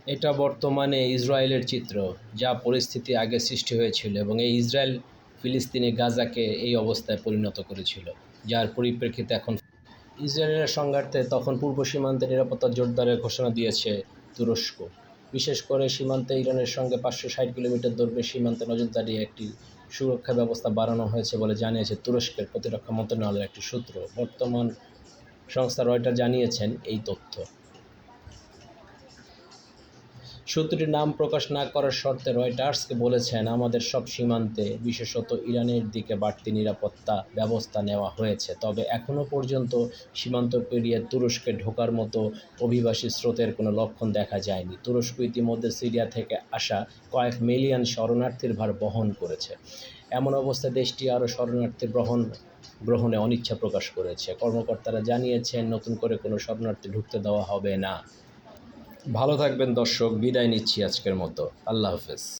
এটা বর্তমানে ইসরায়েলের চিত্র, যা পরিস্থিতি আগে সৃষ্টি হয়েছিল এবং এই ইসরায়েল ফিলিস্তিনি গাজাকে এই অবস্থায় পরিণত করেছিল, যার পরিপ্রেক্ষিতে এখন ইসরায়েলের সংঘাতে তখন পূর্ব সীমান্তে নিরাপত্তা জোরদারের ঘোষণা দিয়েছে তুরস্ক। বিশেষ করে সীমান্তে ইরানের সঙ্গে 560 কিলোমিটার দৈর্ঘ্যের সীমান্তে নজরদারি একটি সুরক্ষা ব্যবস্থা বাড়ানো হয়েছে বলে জানিয়েছে তুরস্কের প্রতিরক্ষা মন্ত্রণালয়ের একটি সূত্র। বর্তমান সংস্থা রয়টার জানিয়েছেন এই তথ্য। সূত্রটির নাম প্রকাশ না করার শর্তে রয়টার্সকে বলেছেন, আমাদের সব সীমান্তে বিশেষত ইরানের দিকে বাড়তি নিরাপত্তা ব্যবস্থা নেওয়া হয়েছে, তবে এখনও পর্যন্ত সীমান্ত পেরিয়ে তুরস্কে ঢোকার মতো অভিবাসী স্রোতের কোনো লক্ষণ দেখা যায়নি। তুরস্ক ইতিমধ্যে সিরিয়া থেকে আসা কয়েক মিলিয়ন শরণার্থীর ভার বহন করেছে। এমন অবস্থায় দেশটি আরও শরণার্থী গ্রহণে অনিচ্ছা প্রকাশ করেছে। কর্মকর্তারা জানিয়েছেন, নতুন করে কোনো শরণার্থী ঢুকতে দেওয়া হবে না। ভালো থাকবেন দর্শক, বিদায় নিচ্ছি আজকের মতো। আল্লাহ হাফেজ।